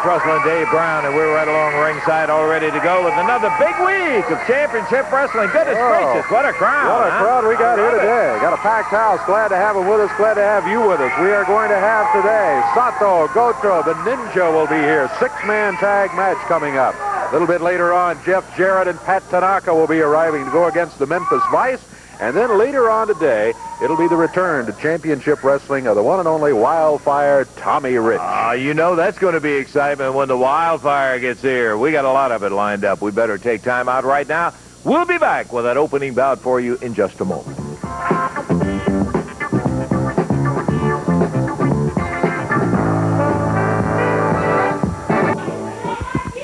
Lance Russell and Dave Brown, and we're right along ringside all ready to go with another big week of championship wrestling. Goodness gracious, what a crowd. What a crowd we got here today. Got a packed house. Glad to have them with us. Glad to have you with us. We are going to have today Sato, Goto, the Ninja will be here. 6-man tag match coming up. A little bit later on, Jeff Jarrett and Pat Tanaka will be arriving to go against the Memphis Vice. And then later on today, it'll be the return to championship wrestling of the one and only Wildfire, Tommy Rich. You know that's going to be excitement when the Wildfire gets here. We got a lot of it lined up. We better take time out right now. We'll be back with that opening bout for you in just a moment.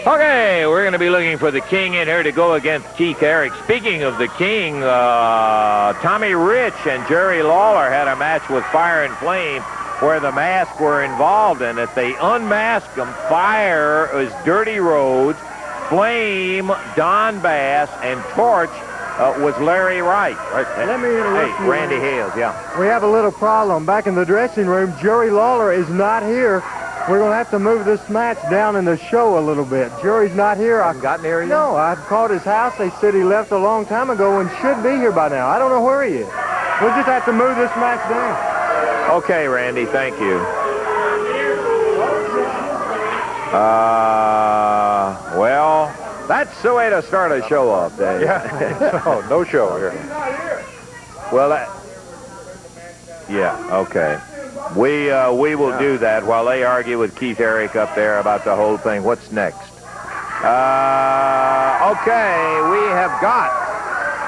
Okay, we're going to be looking for the King in here to go against Keith Eric. Speaking of the King, Tommy Rich and Jerry Lawler had a match with Fire and Flame where the Mask were involved in it. They unmasked them. Fire was Dirty Rhodes, Flame, Don Bass, and Torch was Larry Wright. Let me interrupt you. Randy Hales, yeah. We have a little problem. Back in the dressing room, Jerry Lawler is not here. We're going to have to move this match down in the show a little bit. Jerry's not here. Haven't gotten here yet? No, I've called his house. They said he left a long time ago and should be here by now. I don't know where he is. We'll just have to move this match down. Okay, Randy, thank you. Well, that's the way to start a show off, Dave. Yeah, no show here. Well, yeah, okay. We will do that while they argue with Keith Eric up there about the whole thing. What's next? Okay, we have got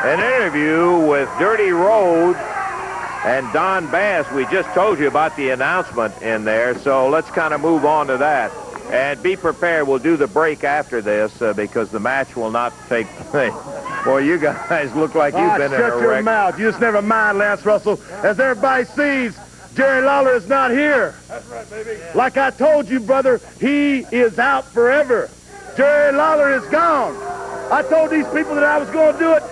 an interview with Dirty Rhodes and Don Bass. We just told you about the announcement in there, so let's kind of move on to that. And be prepared, we'll do the break after this because the match will not take place. Boy, you guys look like you've been in a wreck. Shut your mouth. You just never mind, Lance Russell. As everybody sees, Jerry Lawler is not here. That's right, baby. Like I told you, brother, he is out forever. Jerry Lawler is gone. I told these people that I was going to do it.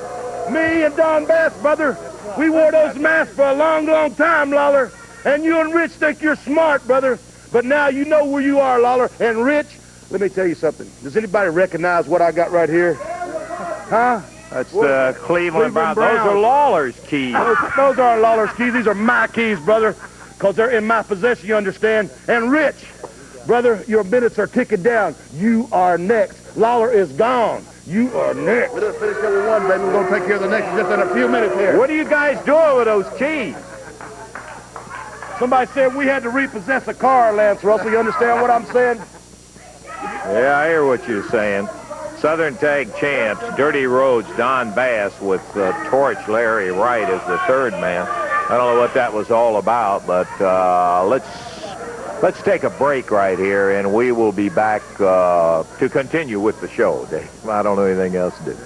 Me and Don Bass, brother, we wore those masks for a long, long time, Lawler. And you and Rich think you're smart, brother. But now you know where you are, Lawler. And Rich, let me tell you something. Does anybody recognize what I got right here? Huh? That's the Cleveland Browns. Those are Lawler's keys. Those aren't Lawler's keys. These are my keys, brother, because they're in my possession, you understand? And Rich, brother, your minutes are ticking down. You are next. Lawler is gone. You are next. We're going to finish number one, baby. We're going to take care of the next just in a few minutes here. What are you guys doing with those keys? Somebody said we had to repossess a car, Lance Russell. You understand what I'm saying? Yeah, I hear what you're saying. Southern Tag Champs, Dirty Rhodes, Don Bass with Torch, Larry Wright as the third man. I don't know what that was all about, but let's take a break right here, and we will be back to continue with the show, Dave. I don't know anything else to do.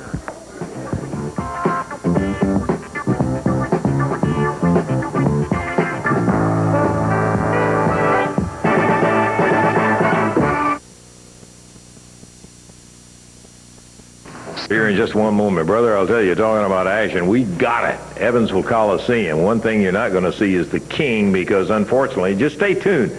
Here in just one moment, brother, I'll tell you, talking about action, we got it. Evansville Coliseum. One thing you're not going to see is the King because, unfortunately, just stay tuned.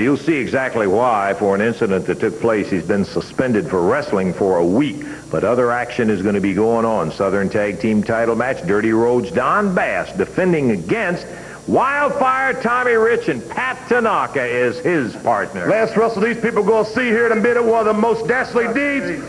You'll see exactly why. For an incident that took place, he's been suspended for wrestling for a week. But other action is going to be going on. Southern Tag Team title match, Dirty Rhodes, Don Bass defending against Wildfire, Tommy Rich, and Pat Tanaka is his partner. Lance Russell, these people going to see here in a minute one of the most dastardly deeds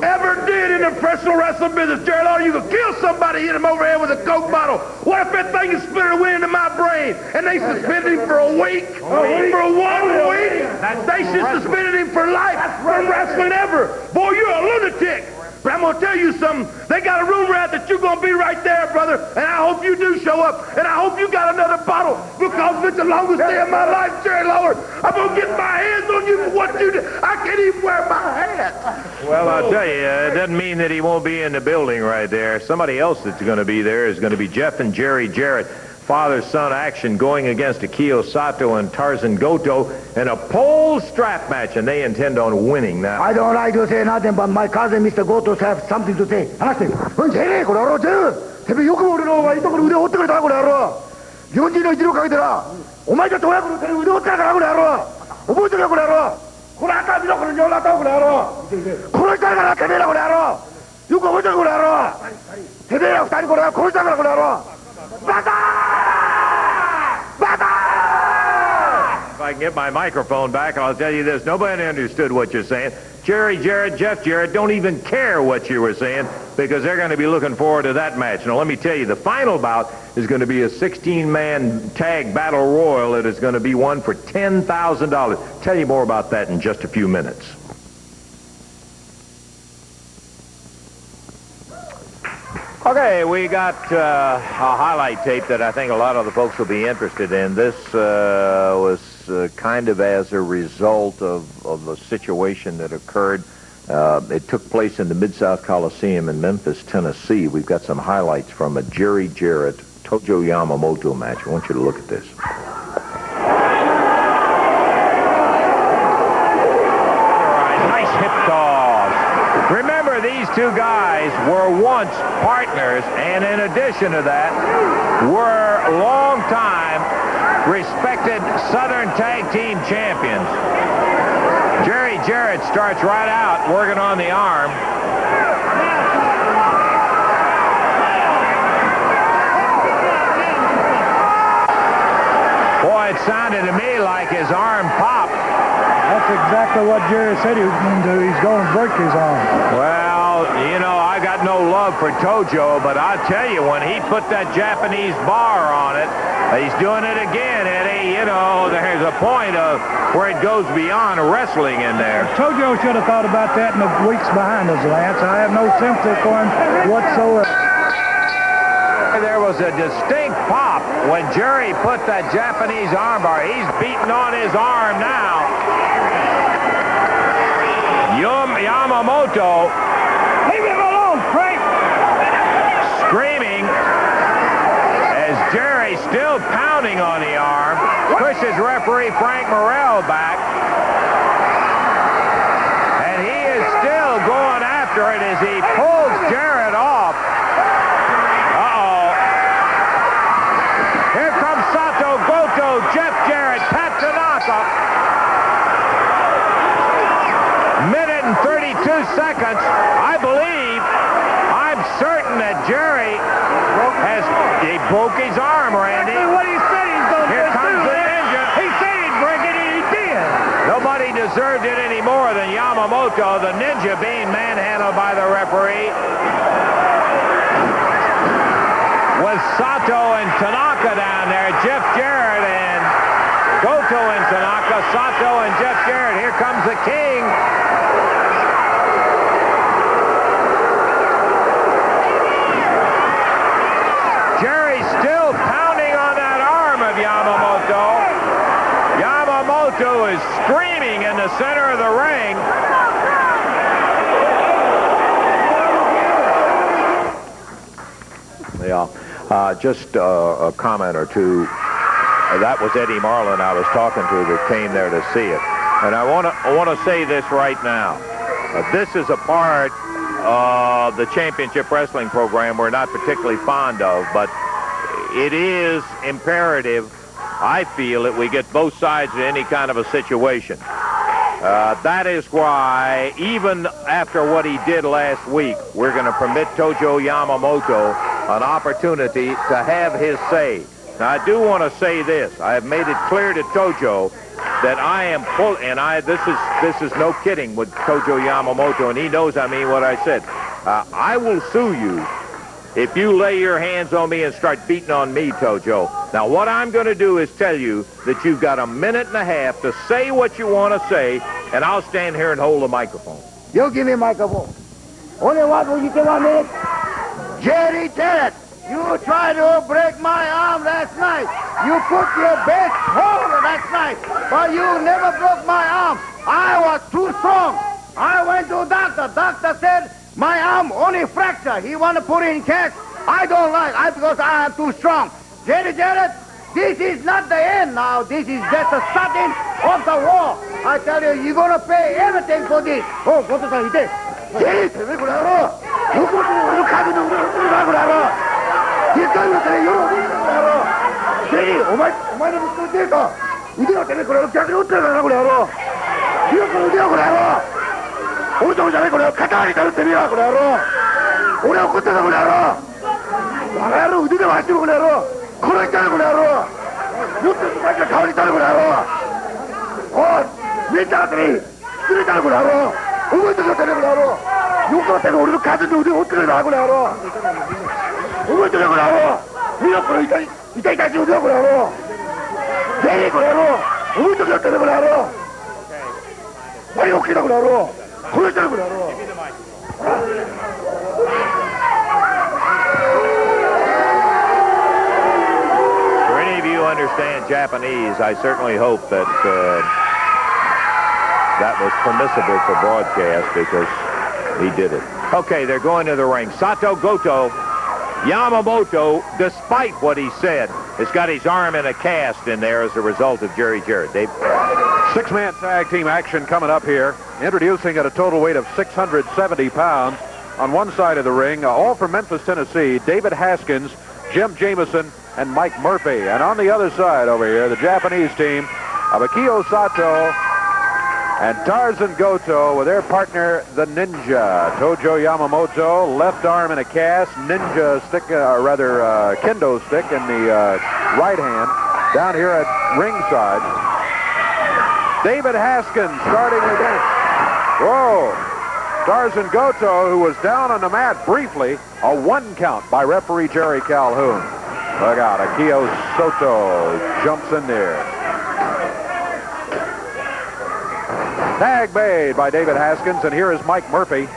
ever did in the professional wrestling business. Jerry Lawler, you could kill somebody, hit him over the head with a Coke bottle. What if that thing is splintered away into my brain and they suspended him for a week? For 1 week? They should suspended him for life from wrestling ever. Boy, you're a lunatic. But I'm going to tell you something. They got a rumor out that you're going to be right there, brother. And I hope you do show up. And I hope you got another bottle. Because it's the longest day of my life, Jerry Lawler. I'm going to get my hands on you for what you did. I can't even wear my hat. Well, I'll tell you, it doesn't mean that he won't be in the building right there. Somebody else that's going to be there is going to be Jeff and Jerry Jarrett. Father-son action going against Akio Sato and Tarzan Goto in a pole strap match, and they intend on winning now. I don't like to say nothing, but my cousin, Mr. Goto, have something to say. Understand? 쟤네, 그거 알아, 대표 요금 오르는 거, 이쪽으로 의대 어떻게 다 그래, 알아? 일본인의 이리로 가게 되라. 오마이가 도약으로 되는 의대 어떻게 가고 그래, 알아? 어떻게 가고 그래, 알아? これ頭見ろこれ両頭これやろ殺したいからてめえらこれやろよく覚えてるこれやろてめえら二人これ殺したいからこれやろバターバター If I can get my microphone back, I'll tell you this. Nobody understood what you're saying. Jerry Jarrett, Jeff Jarrett don't even care what you were saying because they're going to be looking forward to that match. Now, let me tell you, the final bout is going to be a 16-man tag battle royal. It is going to be one for $10,000. Tell you more about that in just a few minutes. Okay, we got a highlight tape that I think a lot of the folks will be interested in. This was kind of as a result of a situation that occurred. It took place in the Mid-South Coliseum in Memphis, Tennessee. We've got some highlights from a Jerry Jarrett, Tojo Yamamoto match. I want you to look at this. All right, nice hip toss. Remember, these two guys were once partners, and in addition to that, were long-time respected Southern Tag Team champions. Jerry Jarrett starts right out working on the arm. Boy, it sounded to me like his arm popped. That's exactly what Jerry said he was going to do. He's going to break his arm. Well, you know, I got no love for Tojo, but I'll tell you, when he put that Japanese bar on it, he's doing it again, Eddie. You know, there's a point of where it goes beyond wrestling in there. Tojo should have thought about that in the weeks behind us, Lance. I have no sympathy for him whatsoever. There was a distinct pop when Jerry put that Japanese arm bar. He's beating on his arm now. Yamamoto. Leave him alone, Frank! Screaming as Jerry still pounding on the arm, pushes referee Frank Morrell back. And he is still going after it as he pulls Jarrett off. Uh-oh. Here comes Sato, Goto, Jeff Jarrett, Pat Tanaka. Minute and 32 seconds. I believe, I'm certain that Jerry he broke his arm, Randy. That's what he said he's going to do. Here comes the ninja. He said he'd break it, and he did. Nobody deserved it any more than Yamamoto, the ninja being manhandled by the referee. With Sato and Tanaka down there, Jeff Jarrett and Goto and Tanaka, Sato and Jeff Jarrett. Here comes the king. Jerry's still pounding on that arm of Yamamoto. Yamamoto is screaming in the center of the ring. Yeah, just a comment or two. That was Eddie Marlin I was talking to that came there to see it. And I want to say this right now. This is a part of the championship wrestling program we're not particularly fond of, but it is imperative, I feel, that we get both sides in any kind of a situation. That is why, even after what he did last week, we're going to permit Tojo Yamamoto an opportunity to have his say. Now, I do want to say this. I have made it clear to Tojo that I am this is no kidding with Tojo Yamamoto, and he knows I mean what I said. I will sue you if you lay your hands on me and start beating on me, Tojo. Now, what I'm going to do is tell you that you've got a minute and a half to say what you want to say, and I'll stand here and hold the microphone. You give me a microphone. Only what will you give 1 minute? Jerry Jarrett, you tried to break my arm last night. You put your best hold last night, but you never broke my arm. I was too strong. I went to doctor. Doctor said my arm only fracture. He want to put it in cast. I don't like it because I am too strong. Jerry Jarrett, this is not the end now. This is just the starting of the war. I tell you, you're going to pay everything for this. Oh, what does he say? Jerry, 왜 그래 알아? 누구도 가지는 우리 알아. 길가에 그래 여러분 알아. 제리, お前の息子でか。腕の手でこれ逆に打ってるからこれ알아. 見ろこの腕をこの野郎俺とこじゃないこれ肩になるってみろこの野郎俺を食ってたこの野郎バカ野郎腕でも走ってるこの野郎殺したるこの野郎酔ってるとだけ顔にしたるこの野郎おい見えたかったに失礼だろこの野郎覚えてくださいねこの野郎よくなってる俺の風の腕を折ってくれなこの野郎覚えてくれこの野郎見ろこの痛い痛いし腕をこの野郎ぜひこの野郎覚えてくださいねこの野郎何が起きたこの野郎殺したるこの野郎For any of you who understand Japanese, I certainly hope that that was permissible for broadcast because he did it. Okay, they're going to the ring. Sato Goto, Yamamoto, despite what he said, has got his arm in a cast in there as a result of Jerry Jarrett. Dave? Six-man tag team action coming up here. Introducing at a total weight of 670 pounds. On one side of the ring, all from Memphis, Tennessee, David Haskins, Jim Jamison, and Mike Murphy. And on the other side over here, the Japanese team of Akio Sato and Tarzan Goto with their partner, the Ninja. Tojo Yamamoto, left arm in a cast, ninja stick, kendo stick in the right hand, down here at ringside. David Haskins starting again. Whoa! Tarzan Goto, who was down on the mat briefly, a 1 count by referee Jerry Calhoun. Look out, Akio Soto jumps in there. Tag made by David Haskins, and here is Mike Murphy.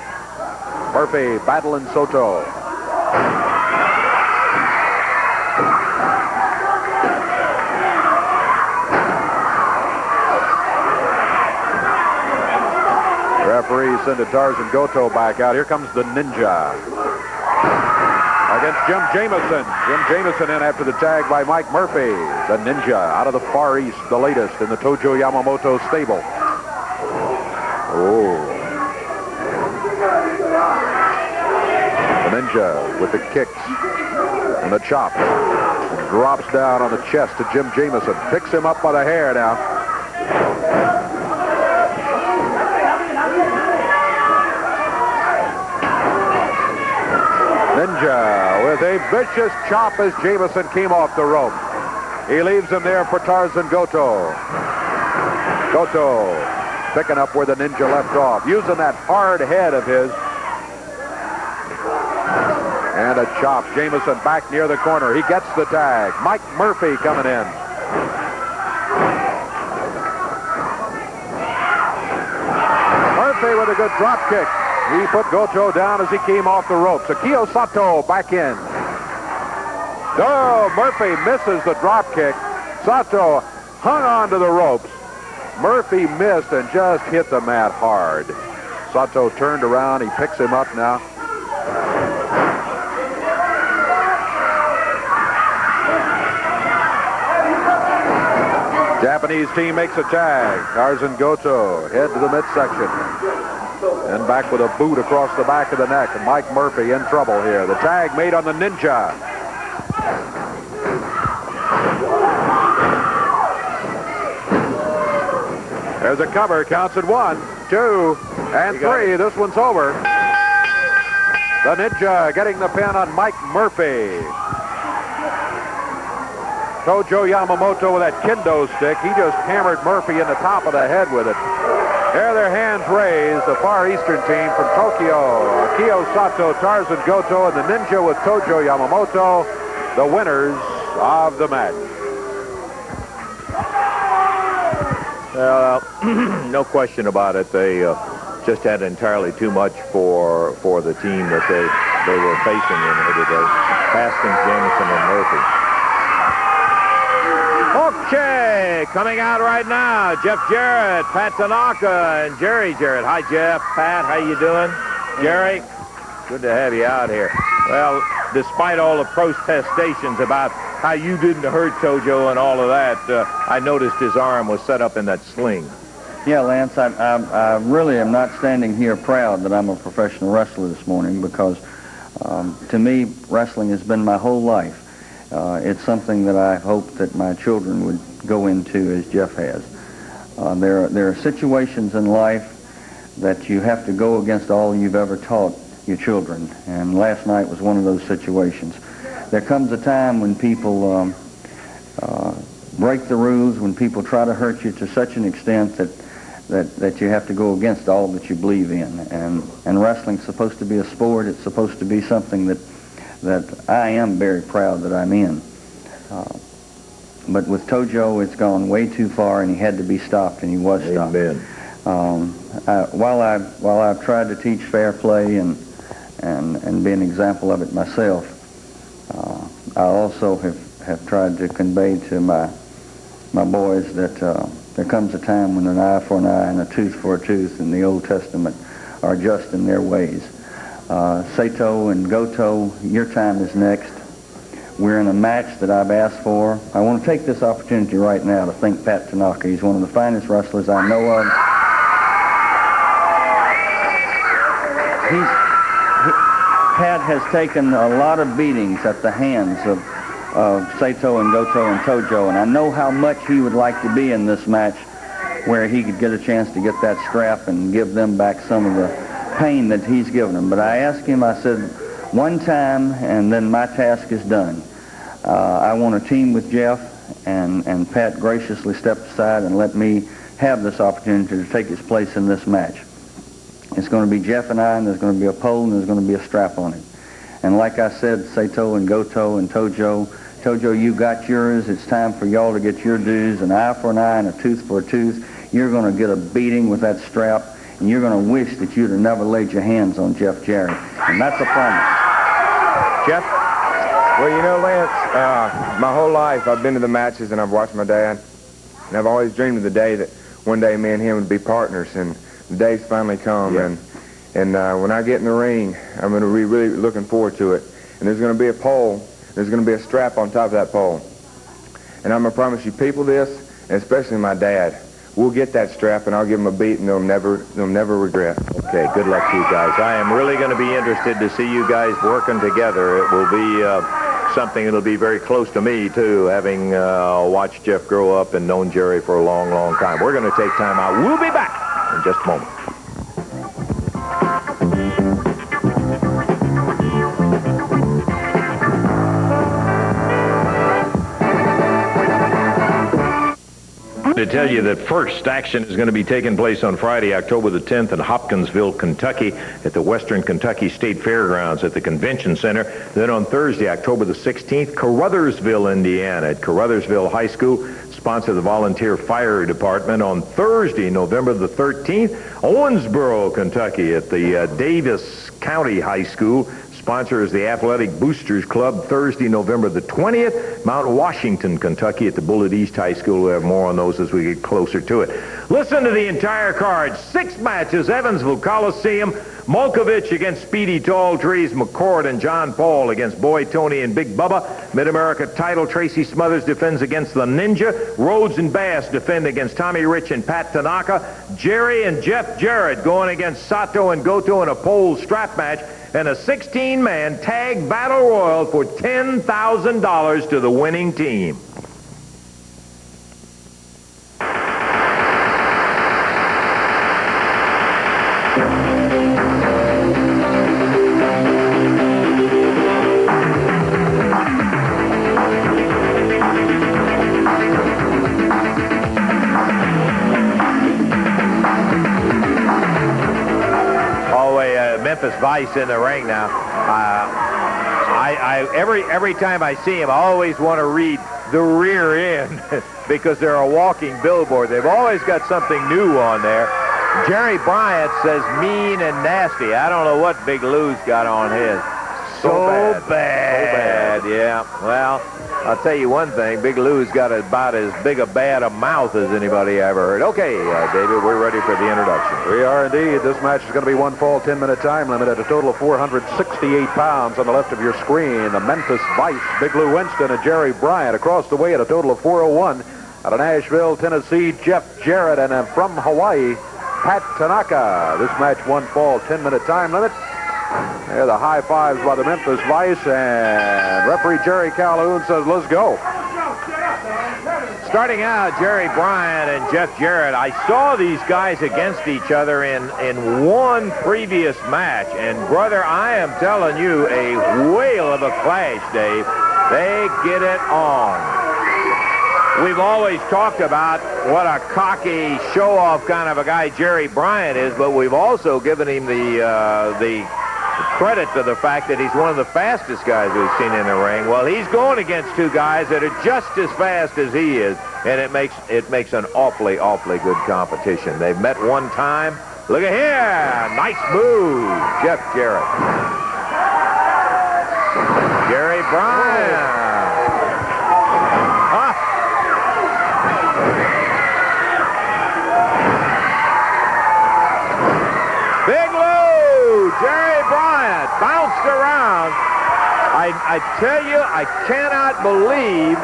Murphy battling Soto. Referee send Tarzan Goto back out. Here comes the Ninja against Jim Jamison. Jim Jamison in after the tag by Mike Murphy. The Ninja out of the Far East, the latest in the Tojo Yamamoto stable. Oh. The Ninja with the kicks and the chop. Drops down on the chest to Jim Jamison. Picks him up by the hair now. Ninja with a vicious chop as Jamison came off the rope. He leaves him there for Tarzan Goto. Goto picking up where the Ninja left off, using that hard head of his. And a chop. Jamison back near the corner. He gets the tag. Mike Murphy coming in. Murphy with a good drop kick. He put Goto down as he came off the ropes. Akio Sato back in. Oh, Murphy misses the drop kick. Sato hung on to the ropes. Murphy missed and just hit the mat hard. Sato turned around. He picks him up now. Japanese team makes a tag. Tarzan Goto head to the midsection. And back with a boot across the back of the neck. And Mike Murphy in trouble here. The tag made on the Ninja. There's a cover. Counts at 1, 2, and 3. This one's over. The Ninja getting the pin on Mike Murphy. Tojo Yamamoto with that kendo stick. He just hammered Murphy in the top of the head with it. There, their hands raised. The Far Eastern team from Tokyo. Akio Sato, Tarzan Goto, and the Ninja with Tojo Yamamoto, the winners of the match. No question about it. They just had entirely too much for the team that they were facing in here today. Haskins, Jamison, and Murphy. Okay, coming out right now, Jeff Jarrett, Pat Tanaka, and Jerry Jarrett. Hi, Jeff. Pat, how you doing? Jerry, good to have you out here. Well, despite all the protestations about how you didn't hurt Tojo and all of that, I noticed his arm was set up in that sling. Yeah, Lance, I really am not standing here proud that I'm a professional wrestler this morning because to me, wrestling has been my whole life. It's something that I hope that my children would go into as Jeff has. There are situations in life that you have to go against all you've ever taught your children, and last night was one of those situations. There comes a time when people break the rules, when people try to hurt you to such an extent that you have to go against all that you believe in. And wrestling's supposed to be a sport. It's supposed to be something that I am very proud that I'm in. But with Tojo, it's gone way too far, and he had to be stopped, and he was stopped. Amen. While I've tried to teach fair play and be an example of it myself, I also have tried to convey to my boys that there comes a time when an eye for an eye and a tooth for a tooth in the Old Testament are just in their ways. Sato and Goto, your time is next. We're in a match that I've asked for. I want to take this opportunity right now to thank Pat Tanaka. He's one of the finest wrestlers I know of. Pat has taken a lot of beatings at the hands of Sato and Goto and Tojo, and I know how much he would like to be in this match where he could get a chance to get that strap and give them back some of the pain that he's given them. But I asked him, I said, one time and then my task is done. I want to team with Jeff, and Pat graciously stepped aside and let me have this opportunity to take his place in this match. It's going to be Jeff and I, and there's going to be a pole, and there's going to be a strap on it. And like I said, Sato and Goto and Tojo, you got yours. It's time for y'all to get your dues, an eye for an eye and a tooth for a tooth. You're going to get a beating with that strap, and you're going to wish that you'd have never laid your hands on Jeff Jarrett. And that's a promise. Jeff? Well, you know, Lance, my whole life I've been to the matches and I've watched my dad, and I've always dreamed of the day that one day me and him would be partners, and the day's finally come. Yeah. And when I get in the ring, I'm going to be really looking forward to it. And there's going to be a pole. There's going to be a strap on top of that pole. And I'm going to promise you people this, and especially my dad, we'll get that strap, and I'll give them a beat, and they'll never regret. Okay, good luck to you guys. I am really going to be interested to see you guys working together. It will be something that'll be very close to me, too, having watched Jeff grow up and known Jerry for a long, long time. We're going to take time out. We'll be back in just a moment. To tell you that first action is going to be taking place on Friday, October the 10th in Hopkinsville, Kentucky at the Western Kentucky State Fairgrounds at the Convention Center. Then on Thursday, October the 16th, Caruthersville, Indiana at Caruthersville High School, sponsor the Volunteer Fire Department. On Thursday, November the 13th, Owensboro, Kentucky at the Davis County High School. Sponsor is the Athletic Boosters Club. Thursday, November the 20th, Mount Washington, Kentucky at the Bullitt East High School. We'll have more on those as we get closer to it. Listen to the entire card. 6 matches, Evansville Coliseum. Molkovich against Speedy Tall Trees. McCord and John Paul against Boy Tony and Big Bubba. Mid-America title, Tracy Smothers defends against the Ninja. Rhodes and Bass defend against Tommy Rich and Pat Tanaka. Jerry and Jeff Jarrett going against Sato and Goto in a pole strap match. And a 16-man tag battle royal for $10,000 to the winning team. Memphis Vice in the ring now. Every time I see him, I always want to read the rear end because they're a walking billboard. They've always got something new on there. Jerry Bryant says mean and nasty. I don't know what Big Lou's got on his. So bad. Yeah. Well, I'll tell you one thing. Big Lou's got about as big a bad a mouth as anybody ever heard. Okay, David, we're ready for the introduction. We are indeed. This match is going to be one fall, 10-minute time limit at a total of 468 pounds. On the left of your screen, the Memphis Vice, Big Lou Winston and Jerry Bryant. Across the way at a total of 401. Out of Nashville, Tennessee, Jeff Jarrett. And from Hawaii, Pat Tanaka. This match, one fall, 10-minute time limit. There are the high fives by the Memphis Vice, and referee Jerry Calhoun says, let's go. starting out, Jerry Bryant and Jeff Jarrett. I saw these guys against each other in one previous match, and brother, I am telling you, a whale of a clash, Dave. They get it on. We've always talked about what a cocky, show-off kind of a guy Jerry Bryant is, but we've also given him the credit for the fact that he's one of the fastest guys we've seen in the ring. Well, he's going against two guys that are just as fast as he is, and it makes an awfully good competition. They've met one time. Look at here. Nice move, Jeff Jarrett. Jerry Bryant. Big Lou, Jerry Bryant, bounced around. I tell you, I cannot believe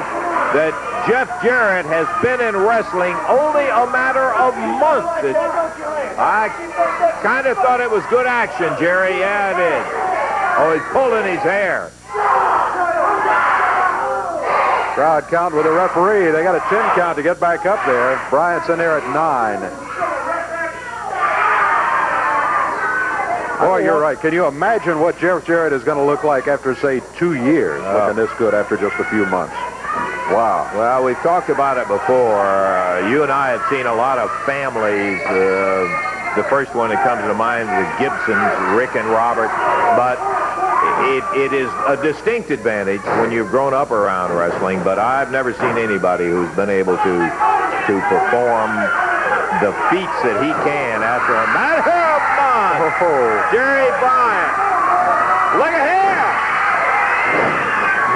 that Jeff Jarrett has been in wrestling only a matter of months. I kind of thought it was good action, Jerry. Yeah, it is. Oh, he's pulling his hair. Crowd count with the referee. They got a 10 count to get back up there. Bryant's in there at 9. Boy, you're right. Can you imagine what Jeff Jarrett is going to look like after, say, 2 years, looking this good after just a few months? Wow. Well, we've talked about it before. You and I have seen a lot of families. The first one that comes to mind is the Gibsons, Rick and Robert. But it is a distinct advantage when you've grown up around wrestling. But I've never seen anybody who's been able to perform the feats that he can after a match. Oh, Jerry Bryant. Look at here.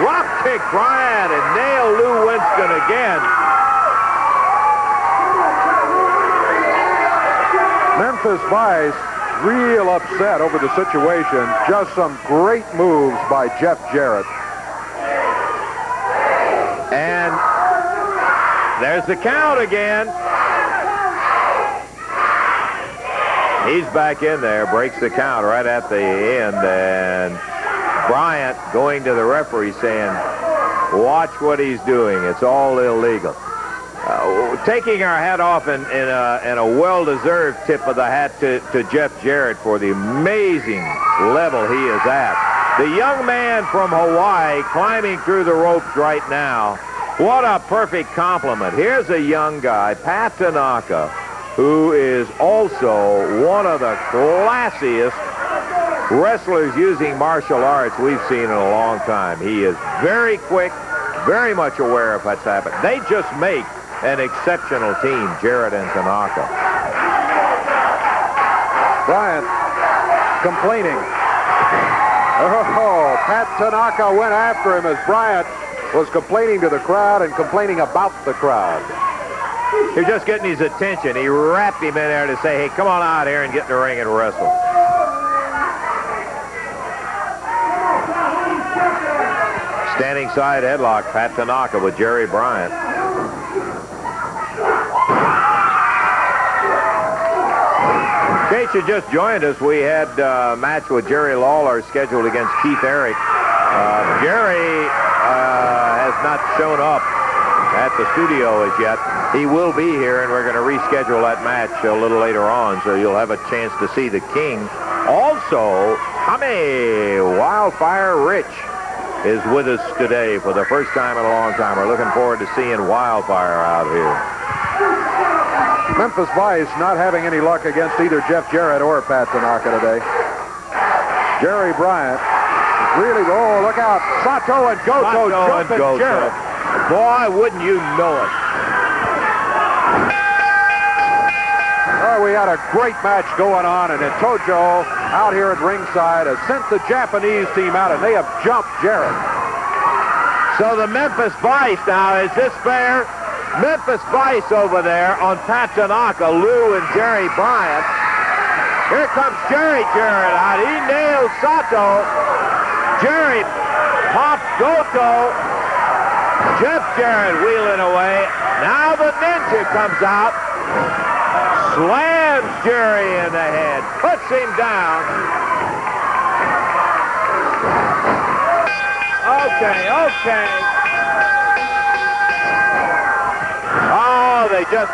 Drop kick Bryant and nail Lou Winston again. Memphis Vice real upset over the situation. Just some great moves by Jeff Jarrett. And there's the count again. He's back in there, breaks the count right at the end, and Bryant going to the referee saying, watch what he's doing. It's all illegal. Taking our hat off in a well-deserved tip of the hat to Jeff Jarrett for the amazing level he is at. The young man from Hawaii climbing through the ropes right now. What a perfect compliment. Here's a young guy, Pat Tanaka, who is also one of the classiest wrestlers using martial arts we've seen in a long time. He is very quick, very much aware of what's happened. They just make an exceptional team, Jarrett and Tanaka. Bryant complaining. Oh, Pat Tanaka went after him as Bryant was complaining to the crowd and complaining about the crowd. He's just getting his attention. He wrapped him in there to say, hey, come on out here and get in the ring and wrestle. Standing side headlock, Pat Tanaka with Jerry Bryant. In case you just joined us, we had a match with Jerry Lawler scheduled against Keith Eric. Jerry has not shown up at the studio as yet. He will be here, and we're going to reschedule that match a little later on, so you'll have a chance to see the King. Also, Tommy Wildfire Rich is with us today for the first time in a long time. We're looking forward to seeing Wildfire out here. Memphis Vice not having any luck against either Jeff Jarrett or Pat Tanaka today. Jerry Bryant really, oh, look out. Sato and Goto jumping Jarrett. Boy, wouldn't you know it. Oh, we had a great match going on, and then Tojo out here at ringside has sent the Japanese team out, and they have jumped Jarrett. So the Memphis Vice now, is this fair? Memphis Vice over there on Pat Tanaka, Lou, and Jerry Bryant. Here comes Jerry Jarrett out. He nails Sato. Jerry pops Goto. Jeff Jarrett wheeling away. Now the Ninja comes out. Slams Jerry in the head. Puts him down. Okay. they just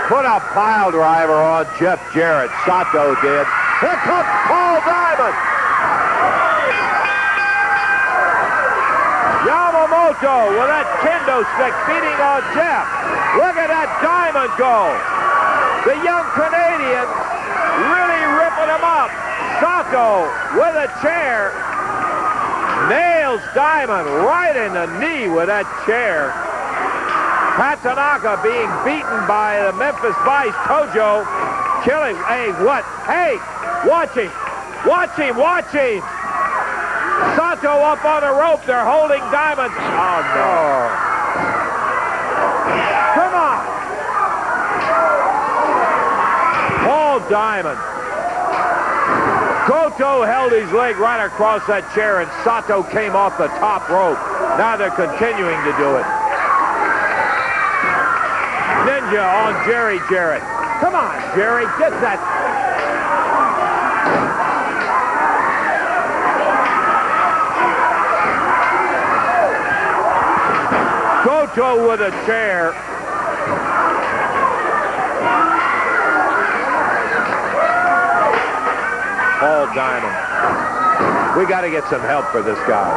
put a pile driver on Jeff Jarrett. Sato did. Here comes Paul Diamond. Yamamoto with that kendo stick beating on Jeff. Look at that Diamond go. The young Canadian really ripping him up. Sato with a chair. Nails Diamond right in the knee with that chair. Pat Tanaka being beaten by the Memphis Vice. Tojo killing. Hey, what? Hey, watch him. Watch him. Watch him. Sato up on the rope. They're holding Diamond. Oh, no. Come on. Paul Diamond. Goto held his leg right across that chair, and Sato came off the top rope. Now they're continuing to do it. Ninja on Jerry Jarrett. Come on, Jerry, get that. Goto with a chair. Paul Diamond. We got to get some help for this guy.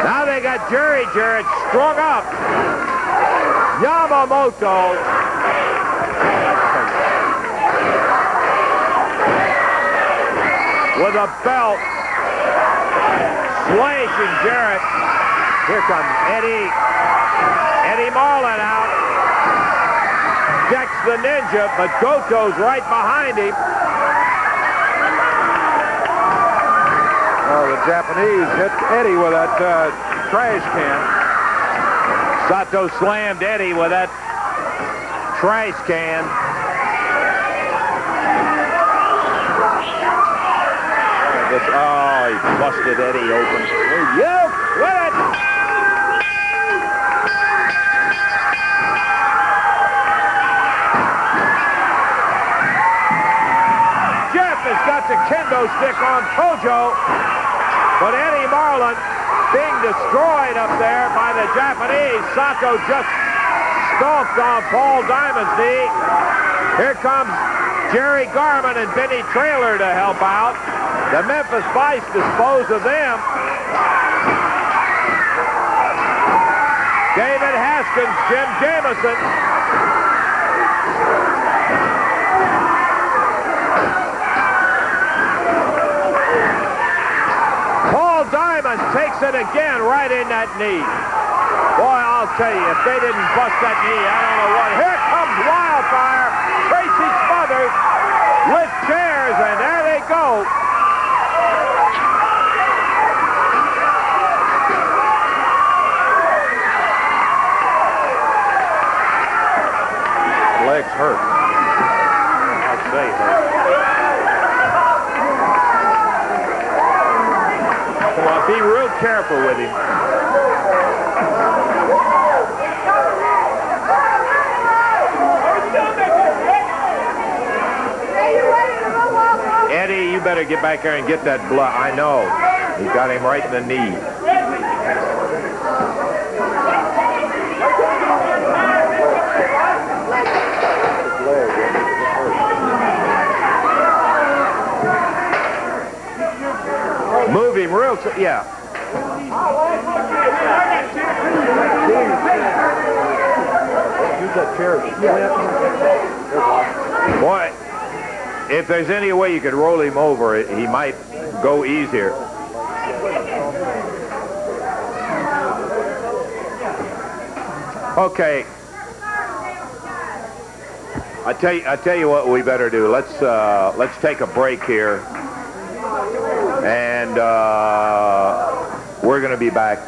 Now they got Jerry Jarrett strung up. Yamamoto. With a belt. Slashing Jarrett. Here comes Eddie Marlin out. Decks the Ninja, but Goto's right behind him. Oh, the Japanese hit Eddie with that trash can. Sato slammed Eddie with that trash can. Oh, he busted Eddie open. You with it! Jeff has got the kendo stick on Tojo, but Eddie Marlin being destroyed up there by the Japanese. Sato just stomped on Paul Diamond's knee. Here comes Jerry Garman and Benny Traylor to help out. The Memphis Vice dispose of them. David Haskins, Jim Jamison. Paul Diamond takes it again right in that knee. Boy, I'll tell you, if they didn't bust that knee, I don't know what. Here comes Wildfire. Tracy Smothers with chairs, and there they go. Legs hurt. I'd say hurt. Come on, be real careful with him. Eddie, you better get back there and get that blood. I know. He got him right in the knee. Move him real, yeah. Use that chair. Boy, if there's any way you could roll him over, he might go easier. Okay. I tell you what we better do. Let's take a break here. And we're going to be back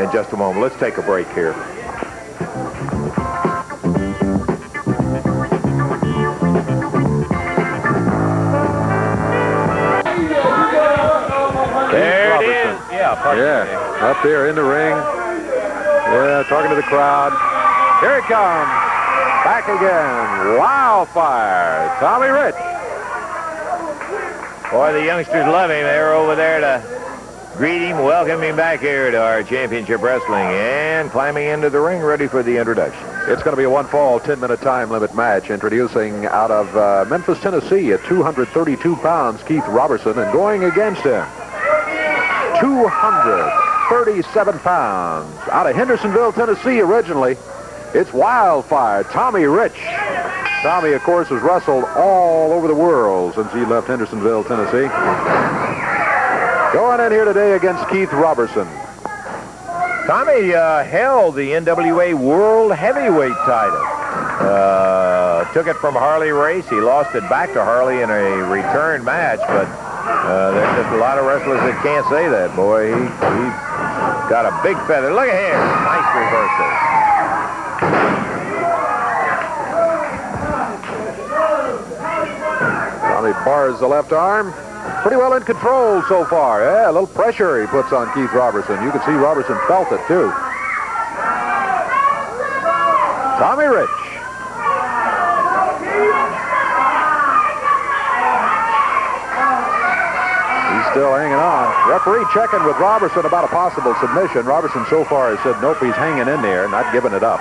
in just a moment. Let's take a break here. There it is. Yeah, up there in the ring. Yeah, talking to the crowd. Here it comes. Back again. Wildfire. Tommy Rich. Boy, the youngsters love him. They were over there to greet him, welcome him back here to our championship wrestling, and climbing into the ring, ready for the introduction. It's going to be a one-fall, 10-minute time limit match. Introducing out of Memphis, Tennessee, at 232 pounds, Keith Robertson, and going against him, 237 pounds, out of Hendersonville, Tennessee originally, it's Wildfire, Tommy Rich. Tommy, of course, has wrestled all over the world since he left Hendersonville, Tennessee. Going in here today against Keith Robertson. Tommy held the NWA World Heavyweight title. Took it from Harley Race. He lost it back to Harley in a return match, but there's just a lot of wrestlers that can't say that, boy. He's got a big feather. Look at here. Nice reversal. Tommy bars the left arm. Pretty well in control so far. Yeah, a little pressure he puts on Keith Robertson. You can see Robertson felt it, too. Tommy Rich. He's still hanging on. Referee checking with Robertson about a possible submission. Robertson so far has said, nope, he's hanging in there, not giving it up.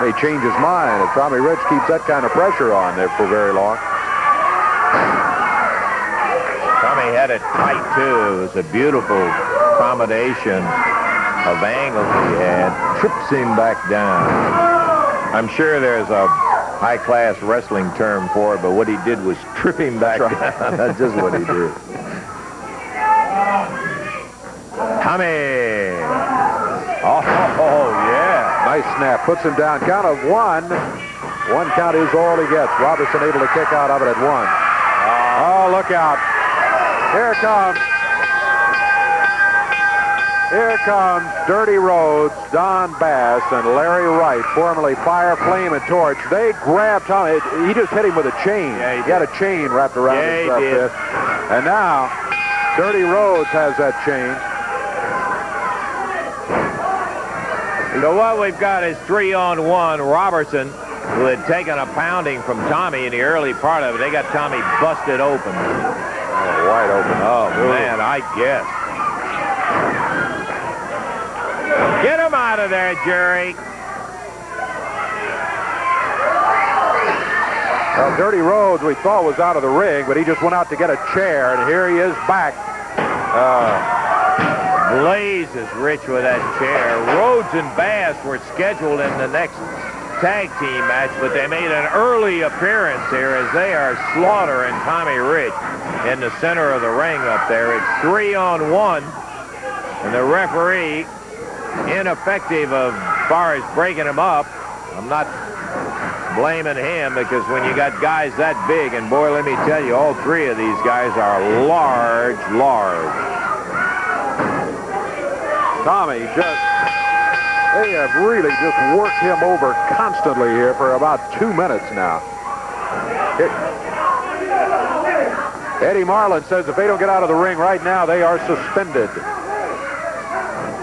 May change his mind if Tommy Rich keeps that kind of pressure on there for very long. Tommy had it tight, too. It was a beautiful combination of angles he had. Trips him back down. I'm sure there's a high-class wrestling term for it, but what he did was trip him back down. That's just what he did. Tommy. Oh, yeah. Nice snap. Puts him down. Count of one. One count is all he gets. Robertson able to kick out of it at one. Oh, look out. Here it comes. Here comes Dirty Rhodes, Don Bass, and Larry Wright, formerly Fire, Flame, and Torch. They grabbed Tommy. He just hit him with a chain. Yeah, he had a chain wrapped around his left fist. And now, Dirty Rhodes has that chain. So what we've got is 3-on-1. Robertson, who had taken a pounding from Tommy in the early part of it, they got Tommy busted open. Oh, wide open. Oh, man, I guess. Get him out of there, Jerry. Well, Dirty Rhodes, we thought was out of the ring, but he just went out to get a chair, and here he is back. Blazes Rich with that chair. Rhodes and Bass were scheduled in the next tag team match, but they made an early appearance here as they are slaughtering Tommy Rich in the center of the ring up there. It's 3-on-1, and the referee ineffective as far as breaking him up. I'm not blaming him because when you got guys that big, and boy, let me tell you, all three of these guys are large. Tommy they have really just worked him over constantly here for about 2 minutes now. Eddie Marlin says if they don't get out of the ring right now, they are suspended.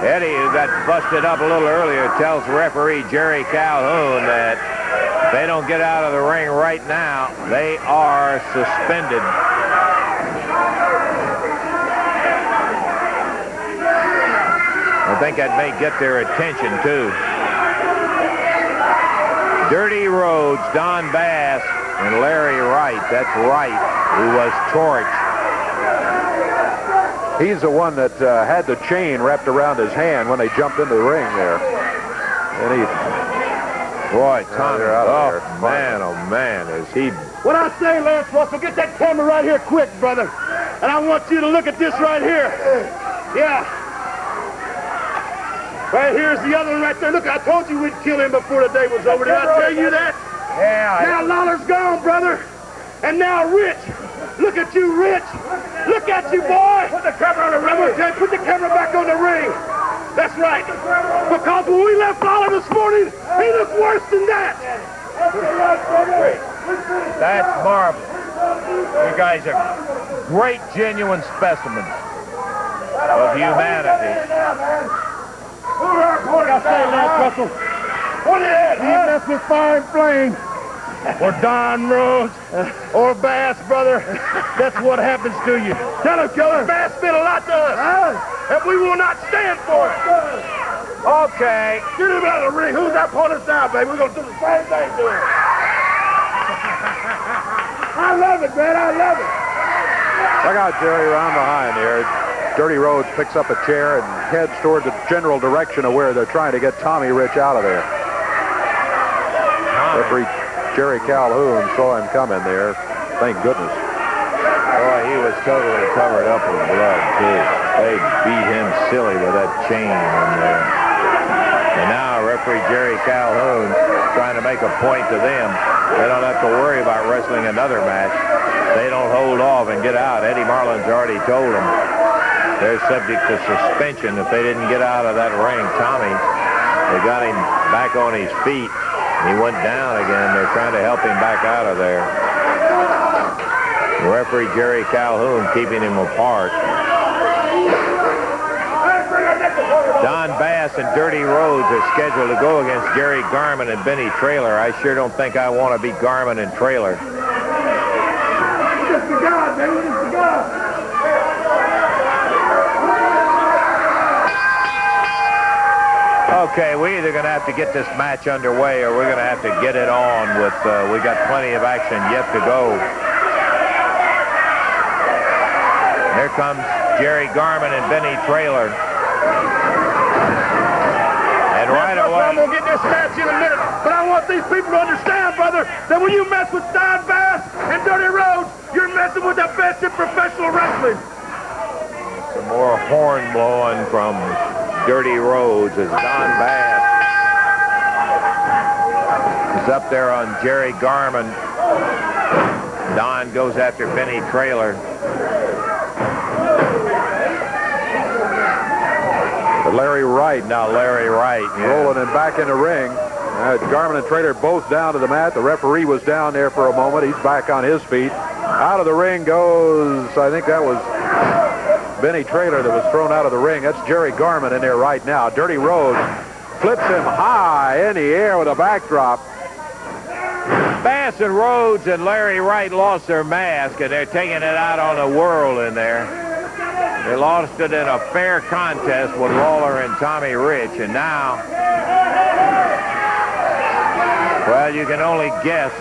Eddie, who got busted up a little earlier, tells referee Jerry Calhoun that if they don't get out of the ring right now, they are suspended. I think that may get their attention, too. Dirty Rhodes, Don Bass, and Larry Wright. That's Wright, who was Torch. He's the one that had the chain wrapped around his hand when they jumped into the ring there. And he... Boy, Tommy, oh, man, is he... What I say, Lance Russell, get that camera right here quick, brother. And I want you to look at this right here. Yeah. Right here's the other one right there. Look, I told you we'd kill him before the day was over. Did I tell you that? Yeah. Now Lawler's gone, brother. And now Rich. Look at you, Rich. Look at you, boy. Put the camera on the ring. Put the camera back on the ring. That's right. Because when we left Lawler this morning, he looked worse than that. That's marvelous. You guys are great, genuine specimens of humanity. Like I say, Lance Russell, what is that? He messed with Fire and Flame. or Don Rhodes or Bass, brother, that's what happens to you. Tell him, Killer, Bass meant a lot to us, and we will not stand for it. Okay. Get him out of the ring. Who's our opponent now, baby? We're going to do the same thing to him. I love it, man. I love it. Check out Jerry around behind here. Dirty Rhodes picks up a chair and heads toward the general direction of where they're trying to get Tommy Rich out of there. Referee Jerry Calhoun saw him coming there. Thank goodness. Boy, he was totally covered up with blood, too. They beat him silly with that chain in there. And now referee Jerry Calhoun trying to make a point to them. They don't have to worry about wrestling another match. They don't hold off and get out. Eddie Marlin's already told them they're subject to suspension if they didn't get out of that ring. Tommy, they got him back on his feet. He went down again. They're trying to help him back out of there. Referee Jerry Calhoun keeping him apart. Don Bass and Dirty Rhodes are scheduled to go against Jerry Garman and Benny Traylor. I sure don't think I want to be Garman and Traylor. Okay, we're either going to have to get this match underway or we're going to have to get it on with, we got plenty of action yet to go. Here comes Jerry Garman and Benny Traylor. And right away... I'm going to get this match in a minute, but I want these people to understand, brother, that when you mess with Don Bass and Dirty Rhodes, you're messing with the best in professional wrestling. Some more horn blowing from Dirty Rhodes as Don Bass is up there on Jerry Garman. Don goes after Benny Traylor. But Larry Wright Now Larry Wright. Yeah. rolling him back in the ring. Garman and Traylor both down to the mat. The referee was down there for a moment. He's back on his feet. Out of the ring goes, I think that was Benny Traylor that was thrown out of the ring. That's Jerry Garman in there right now. Dirty Rhodes flips him high in the air with a backdrop. Bass and Rhodes and Larry Wright lost their mask, and they're taking it out on the world in there. They lost it in a fair contest with Lawler and Tommy Rich, and now, well, you can only guess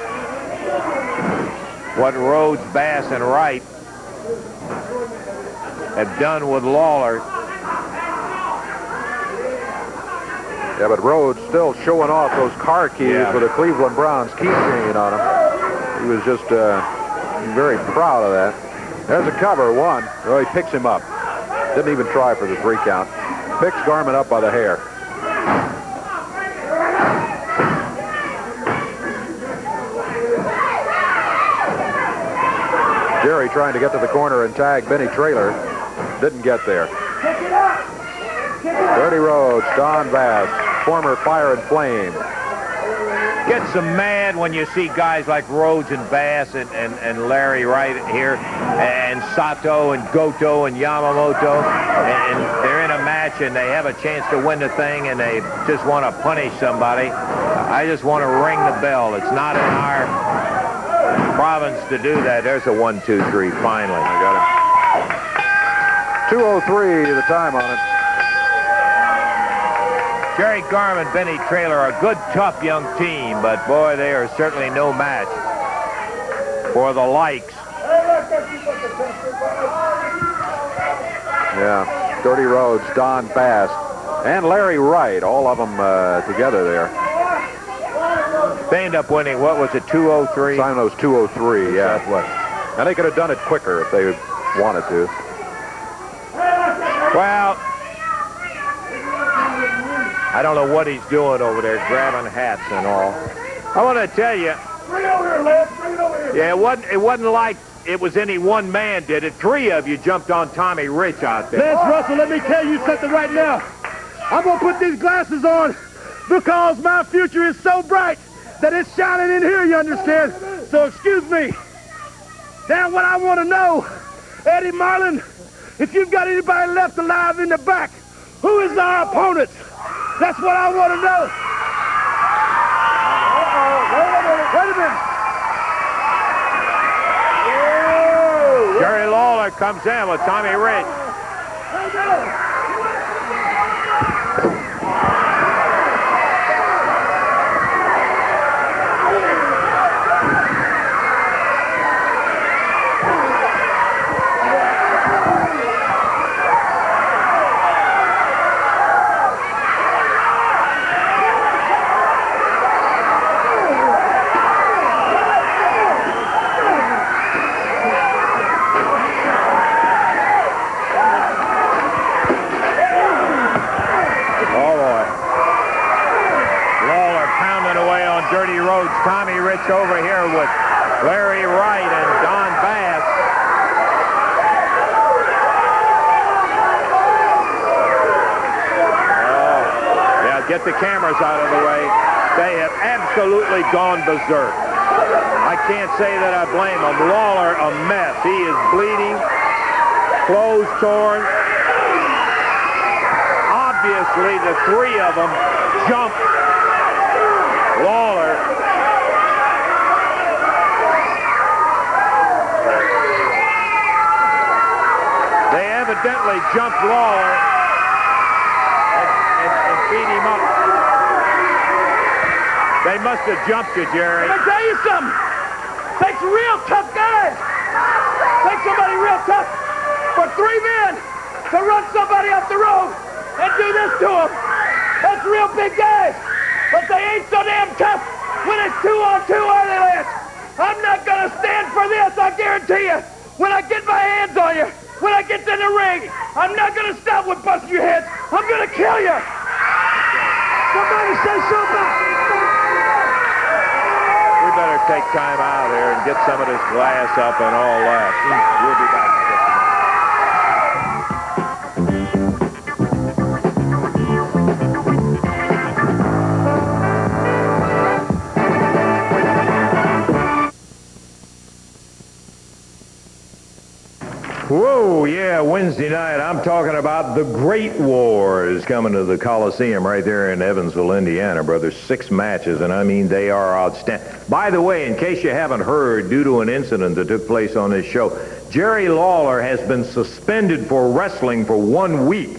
what Rhodes, Bass, and Wright have done with Lawler. Yeah, but Rhodes still showing off those car keys with a Cleveland Browns keychain on him. He was just very proud of that. There's a cover, one. Well, he picks him up. Didn't even try for the 3 count. Picks Garman up by the hair. Jerry trying to get to the corner and tag Benny Traylor. Didn't get there. Dirty Rhodes, Don Bass, former Fire and Flame. Gets them mad when you see guys like Rhodes and Bass and Larry Wright here, and Sato and Goto and Yamamoto, and they're in a match and they have a chance to win the thing and they just want to punish somebody. I just want to ring the bell. It's not in our province to do that. There's a 1, 2, 3 finally. I got him. 2:03 the time on it. Jerry Garman, Benny Traylor, a good, tough young team, but boy, they are certainly no match for the likes. Yeah, Dirty Rhodes, Don Bass, and Larry Wright, all of them together there. They end up winning, what was it, 203? Simon was 2:03, yeah. That's what. And they could have done it quicker if they wanted to. Well, I don't know what he's doing over there, grabbing hats and all. I want to tell you, Bring it over here, Lance. Bring it over here. yeah, it wasn't like it was any one man did it. 3 of you jumped on Tommy Rich out there. Lance Russell, let me tell you something right now. I'm going to put these glasses on because my future is so bright that it's shining in here, you understand? So excuse me. Now what I want to know, Eddie Marlin, if you've got anybody left alive in the back, who is our opponent? That's what I want to know. Wait a minute. comes in with Tommy Rich. Dirty Rhodes, Tommy Rich over here with Larry Wright and Don Bass. Oh, yeah, get the cameras out of the way. They have absolutely gone berserk. I can't say that I blame them. Lawler, a mess. He is bleeding, clothes torn. Obviously, the three of them jumped Lawler. They evidently jumped Lawler and beat him up. They must have jumped you, Jerry. Let me tell you something. Takes real tough guys. Takes somebody real tough for three men to run somebody off the road and do this to them. That's real big guys. But they ain't so damn tough when it's 2-on-2, are they, Lance? I'm not going to stand for this, I guarantee you. When I get my hands on you, when I get in the ring, I'm not going to stop with busting your heads. I'm going to kill you. Somebody say something. We better take time out here and get some of this glass up and all that. We'll be back. Whoa, yeah, Wednesday night. I'm talking about the Great Wars coming to the Coliseum right there in Evansville, Indiana, brother. 6 matches, and I mean, they are outstanding. By the way, in case you haven't heard, due to an incident that took place on this show, Jerry Lawler has been suspended for wrestling for 1 week.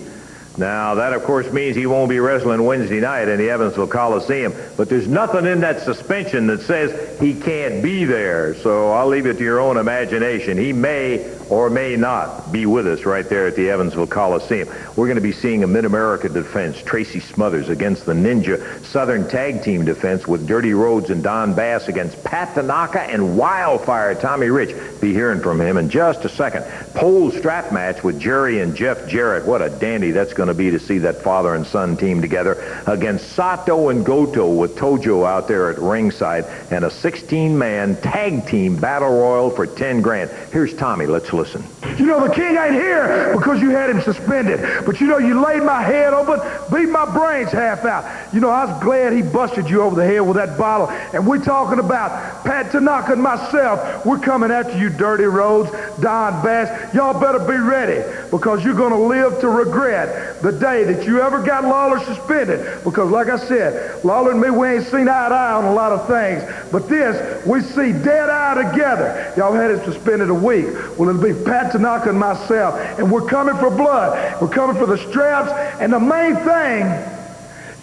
Now, that, of course, means he won't be wrestling Wednesday night in the Evansville Coliseum, but there's nothing in that suspension that says he can't be there, so I'll leave it to your own imagination. He may or may not be with us right there at the Evansville Coliseum. We're going to be seeing a Mid-America defense, Tracy Smothers against the Ninja, Southern Tag Team defense with Dirty Rhodes and Don Bass against Pat Tanaka and Wildfire Tommy Rich. Be hearing from him in just a second. Pole strap match with Jerry and Jeff Jarrett. What a dandy that's going to be to see that father and son team together against Sato and Goto with Tojo out there at ringside, and a 16-man tag team battle royal for 10 grand. Here's Tommy. Let's listen. You know, the king ain't here because you had him suspended. But you know, you laid my head open, beat my brains half out. You know, I was glad he busted you over the head with that bottle. And we're talking about Pat Tanaka and myself. We're coming after you, Dirty Rhodes, Don Bass. Y'all better be ready, because you're going to live to regret the day that you ever got Lawler suspended. Because like I said, Lawler and me, we ain't seen eye to eye on a lot of things. But this, we see dead eye together. Y'all had him suspended a week. Well, it'll be Pat Tanaka and myself. And we're coming for blood. We're coming for the straps. And the main thing,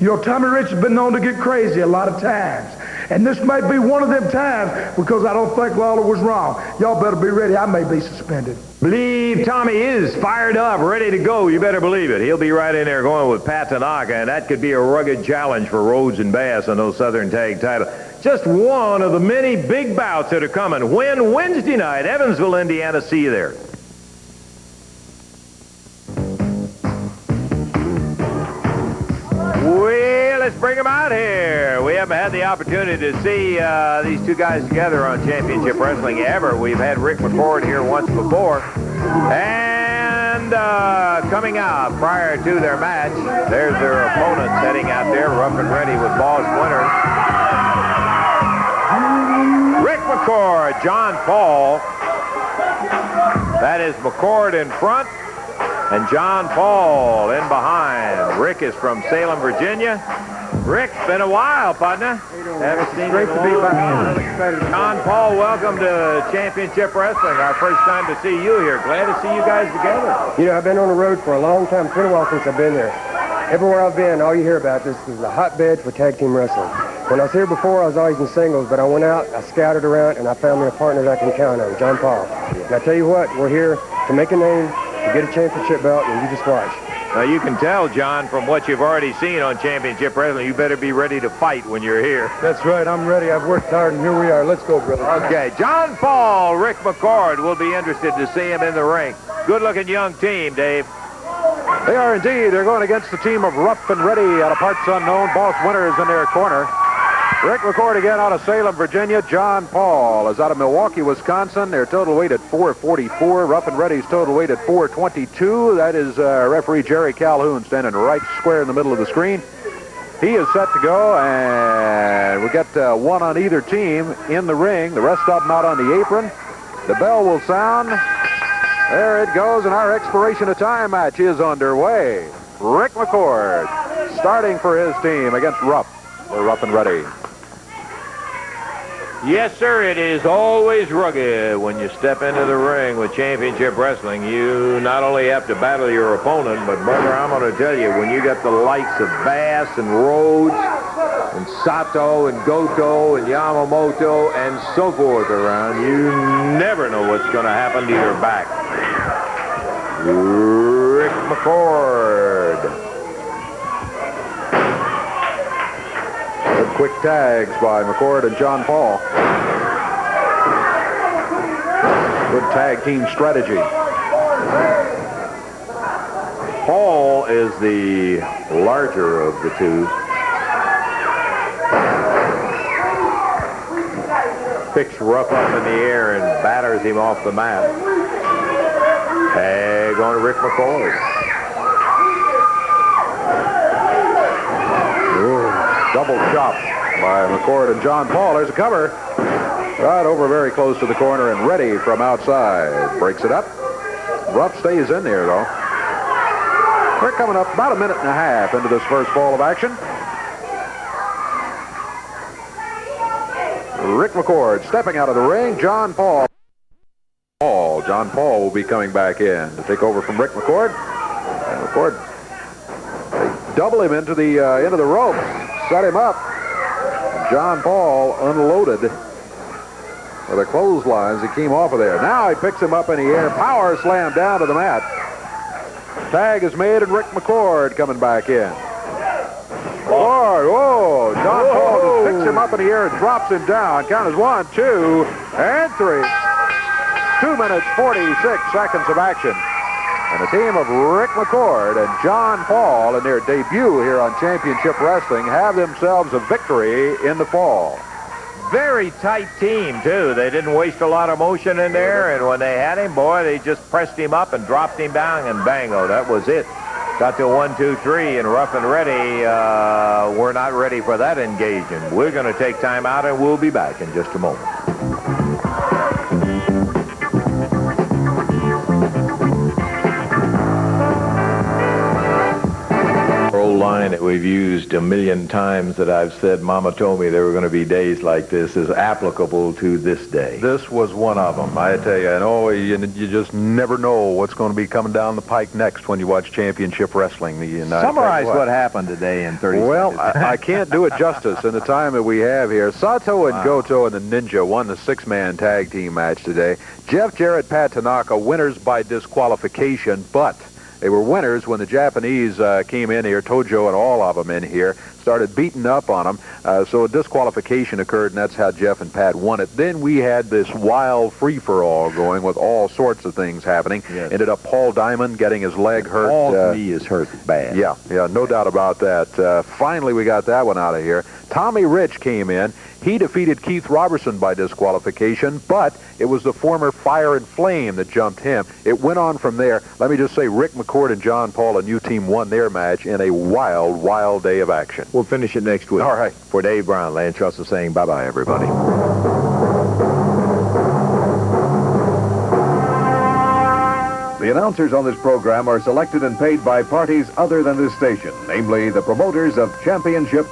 you know, Tommy Rich has been known to get crazy a lot of times. And this may be one of them times, because I don't think Lawler was wrong. Y'all better be ready. I may be suspended. Believe Tommy is fired up, ready to go. You better believe it. He'll be right in there going with Pat Tanaka, and that could be a rugged challenge for Rhodes and Bass on those Southern Tag titles. Just one of the many big bouts that are coming. When Wednesday night, Evansville, Indiana. See you there. Well, let's bring them out here. We haven't had the opportunity to see these two guys together on Championship Wrestling ever. We've had Rick McCord here once before. And coming out prior to their match, there's their opponents heading out there, rough and ready with Boss Winter. Rick McCord, John Paul. That is McCord in front and John Paul in behind. Rick is from Salem, Virginia. Rick, it's been a while, partner. Haven't seen you in a long time. John Paul, welcome to Championship Wrestling. Our first time to see you here. Glad to see you guys together. You know, I've been on the road for a long time. It's been a while since I've been here. Everywhere I've been, all you hear about this is a hotbed for tag team wrestling. When I was here before, I was always in singles, but I went out, I scouted around, and I found me a partner that I can count on, John Paul. And I tell you what, we're here to make a name, to get a championship belt, and you just watch. Now, you can tell, John, from what you've already seen on Championship Wrestling, you better be ready to fight when you're here. That's right, I'm ready. I've worked hard, and here we are. Let's go, brother. Okay, John Paul, Rick McCord. We'll be interested to see him in the ring. Good-looking young team, Dave. They are indeed. They're going against the team of Rough and Ready out of parts unknown. Boss Winters in their corner. Rick McCord again out of Salem, Virginia. John Paul is out of Milwaukee, Wisconsin. Their total weight at 444. Rough and Ready's total weight at 422. That is referee Jerry Calhoun standing right square in the middle of the screen. He is set to go, and we got one on either team in the ring. The rest of them out on the apron. The bell will sound. There it goes, and our expiration of time match is underway. Rick McCord starting for his team against Rough. We're Rough and Ready. Yes, sir, it is always rugged when you step into the ring with Championship Wrestling. You not only have to battle your opponent, but, brother, I'm going to tell you, when you got the likes of Bass and Rhodes and Sato and Goto and Yamamoto and so forth around, you never know what's going to happen to your back. Rick McCord. Good quick tags by McCord and John Paul. Good tag team strategy. Paul is the larger of the two. Picks Rough up in the air and batters him off the mat. Tag on Rick McCord. Double chop by McCord and John Paul. There's a cover. Right over very close to the corner and Ready from outside. Breaks it up. Rough stays in there, though. We're coming up about a minute and a half into this first ball of action. Rick McCord stepping out of the ring. John Paul. John Paul will be coming back in to take over from Rick McCord. And McCord, they double him into the ropes. Set him up. John Paul unloaded with a clothesline as he came off of there. Now he picks him up in the air. Power slam down to the mat. Tag is made and Rick McCord coming back in. Whoa, John Paul just picks him up in the air and drops him down. Count is 1, 2, and 3. 2 minutes, 46 seconds of action. And the team of Rick McCord and John Paul in their debut here on Championship Wrestling have themselves a victory in the fall. Very tight team, too. They didn't waste a lot of motion in there, and when they had him, boy, they just pressed him up and dropped him down, and bango, that was it. Got to 1, 2, 3, and Rough and Ready, we're not ready for that engagement. We're going to take time out, and we'll be back in just a moment. Line that we've used a million times that I've said, Mama told me there were going to be days like this, is applicable to this day. This was one of them, I tell you. And you just never know what's going to be coming down the pike next when you watch Championship Wrestling. Summarize what happened today in 30 seconds. Well, I can't do it justice in the time that we have here. Sato and Goto and the Ninja won the 6-man tag team match today. Jeff Jarrett, Pat Tanaka, winners by disqualification, but they were winners when the Japanese came in here, Tojo and all of them in here, started beating up on them. So a disqualification occurred, and that's how Jeff and Pat won it. Then we had this wild free-for-all going with all sorts of things happening. Yes. Ended up Paul Diamond getting his leg hurt. Paul's knee is hurt bad. Yeah, no doubt about that. Finally, we got that one out of here. Tommy Rich came in. He defeated Keith Robertson by disqualification, but it was the former Fire and Flame that jumped him. It went on from there. Let me just say, Rick McCord and John Paul, a new team, won their match in a wild, wild day of action. We'll finish it next week. All right. For Dave Brown, Lance Russell saying bye-bye, everybody. The announcers on this program are selected and paid by parties other than this station, namely the promoters of Championship